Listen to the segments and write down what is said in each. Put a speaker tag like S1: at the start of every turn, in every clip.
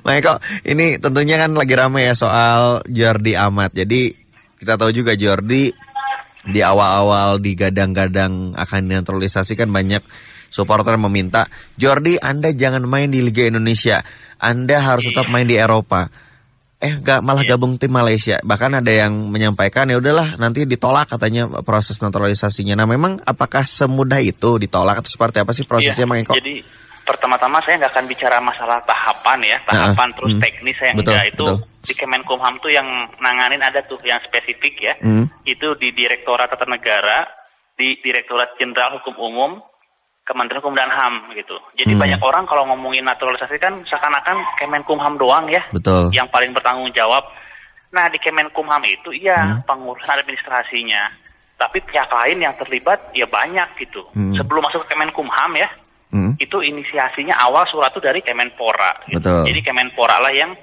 S1: Nah, kok ini tentunya kan lagi ramai ya soal Jordi Amat. Jadi kita tahu juga Jordi di awal-awal digadang-gadang akan dinaturalisasi kan banyak supporter meminta, Jordi Anda jangan main di Liga Indonesia, Anda harus tetap main di Eropa. Malah gabung tim Malaysia. Bahkan ada yang menyampaikan ya udahlah nanti ditolak katanya proses naturalisasinya. Nah memang apakah semudah itu ditolak atau seperti apa sih prosesnya Mang Eko?
S2: Jadi pertama-tama saya nggak akan bicara masalah tahapan terus teknis saya enggak. Itu di Kemenkumham tuh yang nanganin ada tuh yang spesifik ya. Itu di Direktorat Tata Negara, di Direktorat Jenderal Hukum Umum, Kementerian Hukum dan HAM gitu. Jadi banyak orang kalau ngomongin naturalisasi kan seakan-akan Kemenkumham doang ya.
S1: Betul.
S2: Yang paling bertanggung jawab. Nah di Kemenkumham itu pengurusan administrasinya. Tapi pihak lain yang terlibat ya banyak gitu. Sebelum masuk ke Kemenkumham ya, itu inisiasinya awal surat itu dari Kemenpora. Gitu. Jadi Kemenpora lah yang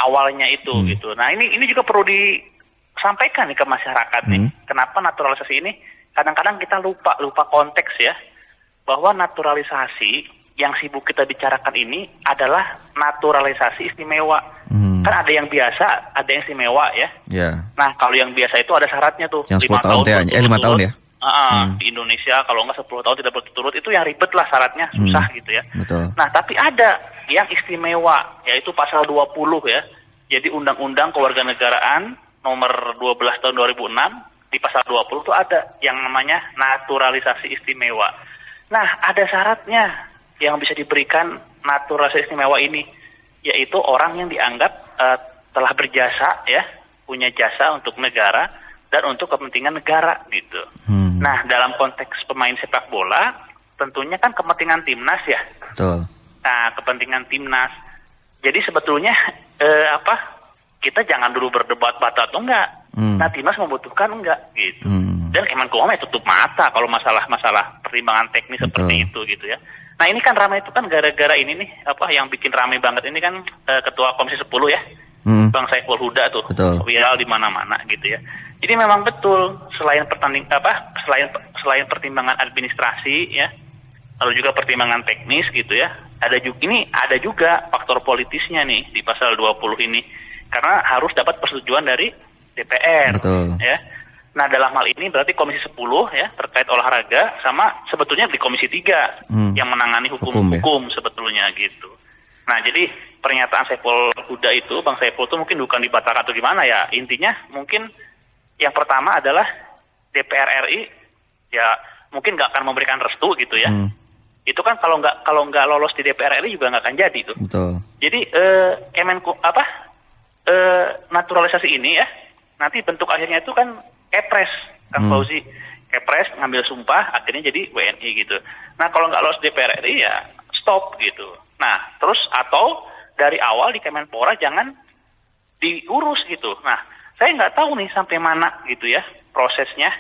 S2: awalnya itu gitu. Nah ini juga perlu disampaikan nih ke masyarakat nih. Kenapa naturalisasi ini kadang-kadang kita lupa konteks ya, bahwa naturalisasi yang sibuk kita bicarakan ini adalah naturalisasi istimewa. Kan ada yang biasa, ada yang istimewa ya. Nah kalau yang biasa itu ada syaratnya tuh.
S1: Yang 10 tahun 5 tahun ya.
S2: Di Indonesia kalau nggak 10 tahun tidak berturut-turut, itu yang ribet lah syaratnya, susah gitu ya.
S1: Betul.
S2: Nah tapi ada yang istimewa, yaitu pasal 20 ya. Jadi Undang-Undang Kewarganegaraan nomor 12 tahun 2006, di pasal 20 itu ada yang namanya naturalisasi istimewa. Nah, ada syaratnya yang bisa diberikan naturalisasi istimewa ini, yaitu orang yang dianggap telah berjasa ya, punya jasa untuk negara dan untuk kepentingan negara gitu. Nah, dalam konteks pemain sepak bola, tentunya kan kepentingan timnas ya.
S1: Betul.
S2: Nah, kepentingan timnas. Jadi sebetulnya kita jangan dulu berdebat batal atau enggak. Nah timnas membutuhkan enggak gitu. Dan Kemenkumham tutup mata kalau masalah pertimbangan teknis seperti itu gitu ya. Nah ini kan ramai itu kan gara-gara ini nih yang bikin ramai banget ini kan Ketua Komisi 10 ya. Bang Saiful Huda tuh viral di mana-mana gitu ya. Jadi memang betul selain pertimbangan administrasi ya, lalu juga pertimbangan teknis gitu ya. Ada juga faktor politisnya nih di pasal 20 ini. Karena harus dapat persetujuan dari DPR.
S1: Betul.
S2: Ya. Nah dalam hal ini berarti Komisi 10 ya terkait olahraga sama sebetulnya di Komisi 3 yang menangani hukum sebetulnya gitu. Nah jadi pernyataan Saiful Huda itu, Bang Saiful itu mungkin bukan dibatalkan atau gimana ya. Intinya mungkin yang pertama adalah DPR RI ya mungkin nggak akan memberikan restu gitu ya. Itu kan kalau nggak lolos di DPR RI juga nggak akan jadi tuh.
S1: Betul.
S2: Jadi naturalisasi ini ya nanti bentuk akhirnya itu kan Kepres kan Fauzi, Kepres ngambil sumpah akhirnya jadi WNI gitu. Nah kalau nggak lolos DPR RI ya stop gitu. Nah terus atau dari awal di Kemenpora jangan diurus gitu. Nah saya nggak tahu nih sampai mana gitu ya prosesnya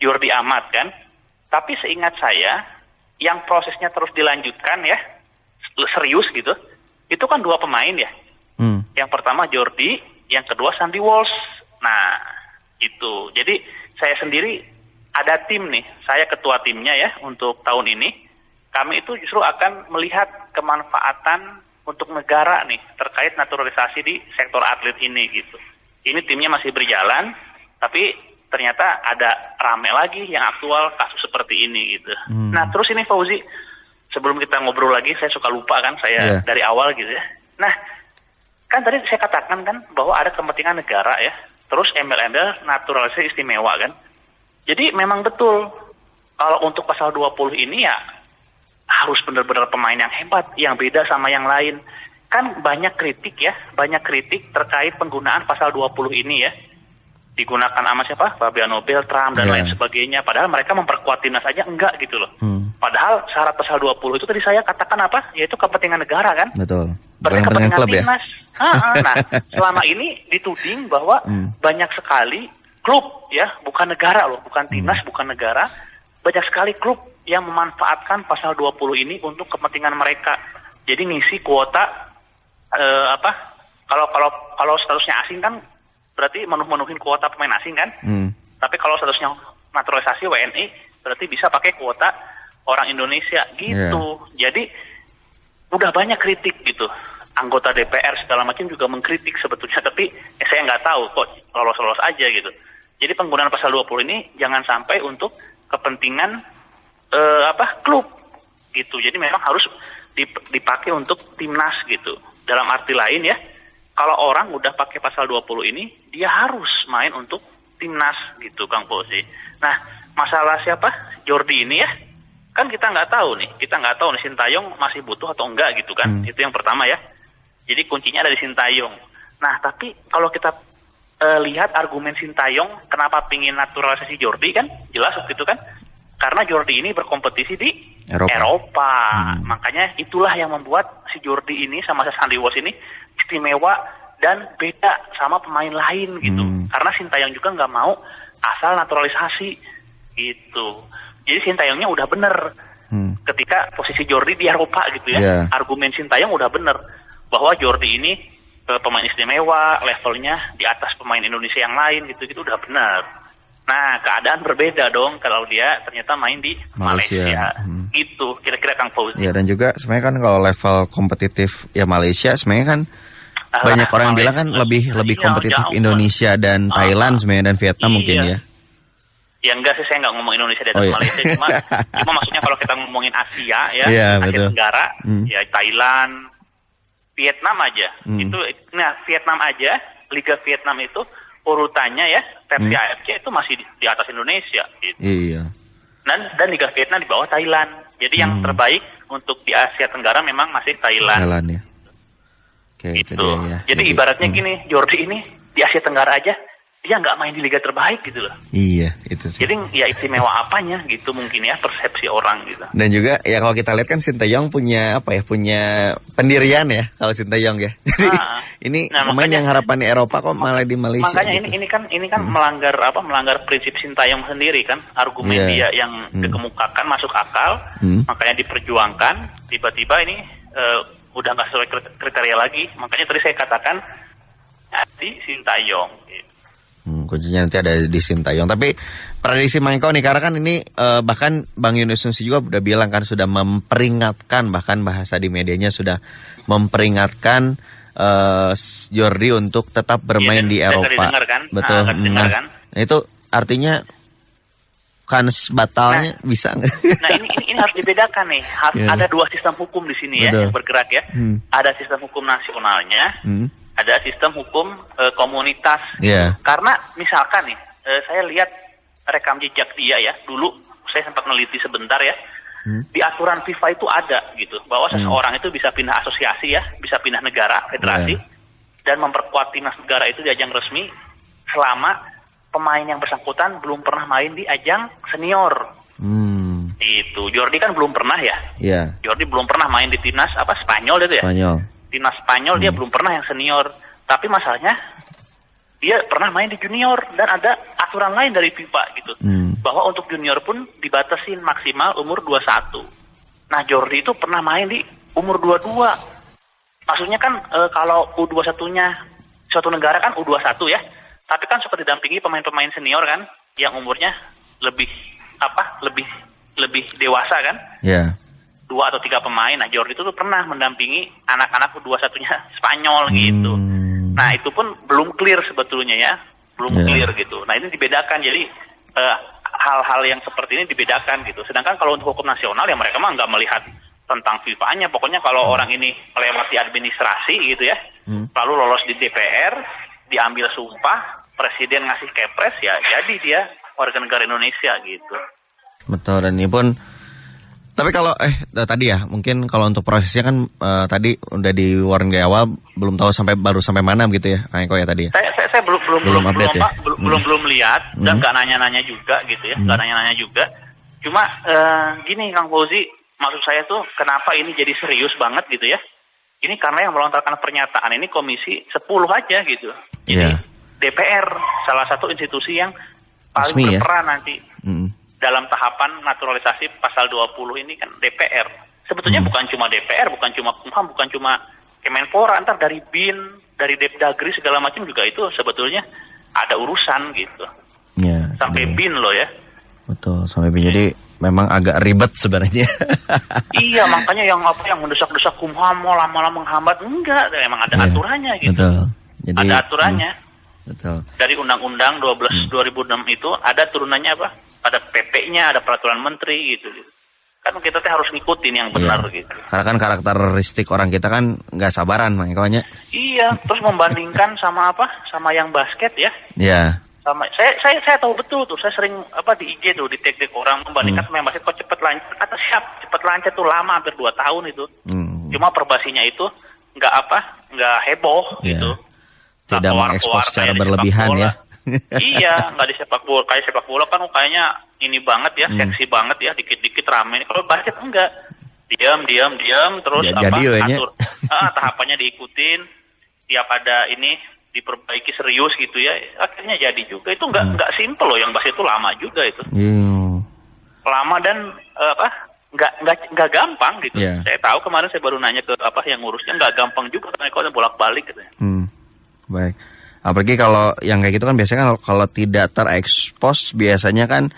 S2: Jordi Amat kan. Tapi seingat saya yang prosesnya terus dilanjutkan ya serius gitu. Itu kan 2 pemain ya. Yang pertama Jordi, yang kedua Sandy Walsh. Nah, itu. Jadi saya sendiri ada tim nih. Saya ketua timnya ya untuk tahun ini. Kami itu justru akan melihat kemanfaatan untuk negara nih terkait naturalisasi di sektor atlet ini gitu. Ini timnya masih berjalan, tapi ternyata ada rame lagi yang aktual kasus seperti ini gitu. Nah, terus ini Fauzi, sebelum kita ngobrol lagi, saya suka lupa kan saya dari awal gitu ya. Nah, kan tadi saya katakan kan bahwa ada kepentingan negara ya, terus embel-embel naturalisasi istimewa kan. Jadi memang betul kalau untuk pasal 20 ini ya harus benar-benar pemain yang hebat, yang beda sama yang lain. Kan banyak kritik terkait penggunaan pasal 20 ini ya. Digunakan sama siapa? Fabiano Beltram dan lain sebagainya. Padahal mereka memperkuat timnas aja enggak gitu loh. Padahal syarat pasal 20 itu tadi saya katakan apa? Yaitu kepentingan negara kan.
S1: Betul.
S2: Berarti kepentingan
S1: klub
S2: timnas.
S1: Ya?
S2: Nah, selama ini dituding bahwa banyak sekali klub ya, bukan negara loh, bukan timnas, bukan negara. Banyak sekali klub yang memanfaatkan pasal 20 ini untuk kepentingan mereka. Jadi ngisi kuota kalau statusnya asing kan berarti menuhin kuota pemain asing kan. Tapi kalau statusnya naturalisasi WNI berarti bisa pakai kuota orang Indonesia gitu. Jadi udah banyak kritik gitu anggota DPR segala macam juga mengkritik sebetulnya, tapi saya nggak tahu kok lolos-lolos aja gitu. Jadi penggunaan pasal 20 ini jangan sampai untuk kepentingan klub gitu. Jadi memang harus dipakai untuk timnas gitu. Dalam arti lain ya, kalau orang udah pakai pasal 20 ini, dia harus main untuk timnas gitu, Kang Fauzi. Nah, masalah siapa? Jordi ini ya, kan kita nggak tahu nih Sintayong masih butuh atau enggak gitu kan. Itu yang pertama ya. Jadi kuncinya ada di Sintayong. Nah, tapi kalau kita lihat argumen Sintayong kenapa pingin naturalisasi Jordi kan, jelas waktu itu kan, karena Jordi ini berkompetisi di Eropa. Makanya itulah yang membuat si Jordi ini sama si Sandy Walsh ini istimewa dan beda sama pemain lain gitu. Karena Sintayong juga nggak mau asal naturalisasi gitu. Jadi Sintayongnya udah bener ketika posisi Jordi di Eropa gitu ya. Argumen Sintayong udah bener bahwa Jordi ini pemain istimewa, levelnya di atas pemain Indonesia yang lain gitu udah bener. Nah, keadaan berbeda dong kalau dia ternyata main di Malaysia. Itu kira-kira Kang Fauzi.
S1: Ya, dan juga sebenarnya kan kalau level kompetitif ya Malaysia sebenarnya kan banyak orang bilang kan lebih kompetitif Indonesia dan Thailand sebenarnya dan Vietnam mungkin ya.
S2: Ya enggak sih, saya nggak ngomong Indonesia dan Malaysia, cuma maksudnya kalau kita ngomongin Asia ya, Asia Tenggara, ya Thailand, Vietnam aja. Vietnam aja, Liga Vietnam itu urutannya ya, versi AFC itu masih di atas Indonesia gitu.
S1: Iya.
S2: Dan Liga Vietnam di bawah Thailand. Jadi yang terbaik untuk di Asia Tenggara memang masih Thailand.
S1: Thailand ya. Oke,
S2: gitu.
S1: Itu dia, ya.
S2: Jadi ibaratnya gini, Jordi ini di Asia Tenggara aja dia nggak main di liga terbaik gitu loh.
S1: Iya, itu sih.
S2: Jadi ya istimewa apanya gitu mungkin ya, persepsi orang gitu.
S1: Dan juga ya kalau kita lihat kan Sintayong punya punya pendirian ya kalau Sintayong ya. Jadi ini pemain yang harapannya Eropa kok malah di Malaysia.
S2: Makanya gitu. ini kan melanggar prinsip Sintayong sendiri kan. Argumen dia yang dikemukakan masuk akal, makanya diperjuangkan, tiba-tiba ini udah nggak sesuai kriteria lagi. Makanya tadi saya katakan di Sintayong gitu.
S1: Kuncinya nanti ada di Sintayong. Tapi prediksi Mangko nih, karena kan ini bahkan Bang Yunus Nusi juga udah bilang kan, sudah memperingatkan, bahkan bahasa di medianya sudah memperingatkan Jordi untuk tetap bermain di Eropa.
S2: Kan?
S1: Betul.
S2: Kan?
S1: Itu artinya kans batalnya bisa nggak?
S2: Nah ini harus dibedakan nih. Ada dua sistem hukum di sini ya yang bergerak ya. Ada sistem hukum nasionalnya. Ada sistem hukum komunitas. Karena misalkan nih, saya lihat rekam jejak dia ya. Dulu saya sempat meneliti sebentar ya. Di aturan FIFA itu ada gitu, bahwa seseorang itu bisa pindah asosiasi ya, bisa pindah negara, federasi, dan memperkuat timnas negara itu di ajang resmi selama pemain yang bersangkutan belum pernah main di ajang senior. Itu Jordi kan belum pernah ya. Jordi belum pernah main di timnas Spanyol itu ya. Timnas Spanyol dia belum pernah yang senior. Tapi masalahnya dia pernah main di junior dan ada aturan lain dari FIFA gitu. Bahwa untuk junior pun dibatasin maksimal umur 21. Nah, Jordi itu pernah main di umur 22. Maksudnya kan kalau U21-nya suatu negara kan U21 ya. Tapi kan suka didampingi pemain-pemain senior kan yang umurnya lebih dewasa kan. 2 atau 3 pemain. Nah, Jordi itu tuh pernah mendampingi anak-anak U21-nya Spanyol gitu. Nah, itu pun belum clear sebetulnya ya. Belum clear gitu. Nah, ini dibedakan. Jadi hal-hal yang seperti ini dibedakan gitu. Sedangkan kalau untuk hukum nasional ya mereka mah nggak melihat tentang FIFA-nya. Pokoknya kalau orang ini melewati administrasi gitu ya. Lalu lolos di DPR, diambil sumpah, presiden ngasih kepres ya, jadi dia warga negara Indonesia gitu.
S1: Betul, dan ini pun tapi kalau tadi ya mungkin kalau untuk prosesnya kan tadi udah di warning di awal, belum tahu baru sampai mana gitu ya Kang Eko ya tadi ya.
S2: Saya belum update ya. Belum lihat dan nggak nanya-nanya juga gitu ya, nggak nanya-nanya juga. Cuma gini Kang Fauzi, maksud saya tuh kenapa ini jadi serius banget gitu ya. Ini karena yang melontarkan pernyataan ini Komisi 10 aja gitu. Jadi DPR salah satu institusi yang paling berperan nanti. Dalam tahapan naturalisasi pasal 20 ini kan DPR. Sebetulnya bukan cuma DPR, bukan cuma Kumham, bukan cuma Kemenpora, antar dari BIN, dari Depdagri segala macam juga itu sebetulnya ada urusan gitu. Sampai BIN loh ya.
S1: Betul, sampai BIN. Jadi memang agak ribet sebenarnya.
S2: Iya, makanya yang mendesak-desak Kumham mau lama-lama menghambat, enggak, emang ada aturannya gitu.
S1: Betul. Jadi,
S2: ada aturannya.
S1: Betul.
S2: Dari Undang-Undang 12 2006 itu ada turunannya apa? Ada PP-nya, ada peraturan menteri gitu. Kan kita harus ngikutin yang benar gitu.
S1: Karena kan karakteristik orang kita kan nggak sabaran makanya.
S2: Iya, terus membandingkan sama apa? Sama yang basket ya.
S1: Iya.
S2: Sama saya tahu betul tuh, saya sering di IG tuh di tag orang membandingkan sama yang basket kok cepet lancar, kata cepet lancar tuh lama hampir 2 tahun itu. Cuma perbasinya itu nggak heboh gitu.
S1: Tidak mengekspos secara berlebihan ya.
S2: Iya, nggak di sepak bola. Kayak sepak bola kan kayaknya ini banget ya, seksi banget ya, dikit-dikit rame. Kalau basket enggak, diam terus atur tahapannya diikutin, tiap ada ini diperbaiki serius gitu ya, akhirnya jadi juga. Itu nggak simple loh, yang basket itu lama juga itu. Lama dan nggak gampang gitu. Saya tahu kemarin saya baru nanya ke yang ngurusnya, nggak gampang juga karena kalau bolak-balik gitu.
S1: Baik. Apalagi kalau yang kayak gitu kan biasanya kalau tidak terekspos biasanya kan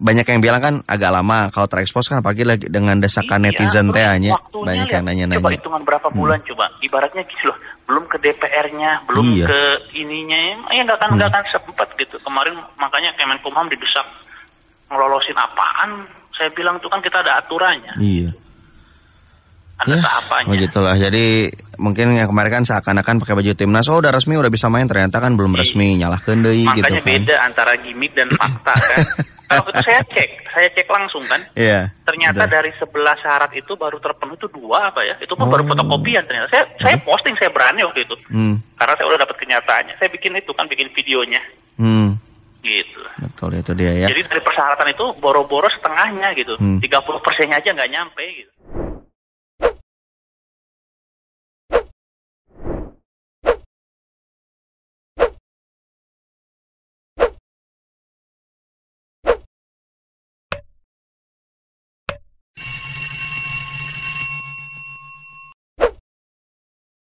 S1: banyak yang bilang kan agak lama. Kalau terekspos kan apalagi lagi dengan desakan netizen tanya banyak yang nanya-nanya.
S2: Coba hitungan berapa bulan coba. Ibaratnya gitu loh, belum ke DPR-nya, belum ke ininya, ya nggak akan sempat gitu. Kemarin makanya Kemenkumham didesak ngelolosin apaan. Saya bilang itu kan kita ada aturannya.
S1: Iya.
S2: Ada tahapannya.
S1: Begitulah. Jadi mungkin yang kemarin kan seakan-akan pakai baju timnas, udah resmi, udah bisa main, ternyata kan belum resmi, nyalahkeun deui gitu kan.
S2: Makanya beda antara gimmick dan fakta kan. Kalau itu saya cek langsung kan.
S1: Iya.
S2: Ternyata dari 11 syarat itu baru terpenuhi itu 2 Itu pun baru fotokopian ternyata. Saya posting, saya berani waktu itu. Karena saya udah dapat kenyataannya. Saya bikin videonya. Gitu.
S1: Betul, itu dia ya.
S2: Jadi dari persyaratan itu boro-boro setengahnya gitu. 30%-nya aja nggak nyampe gitu.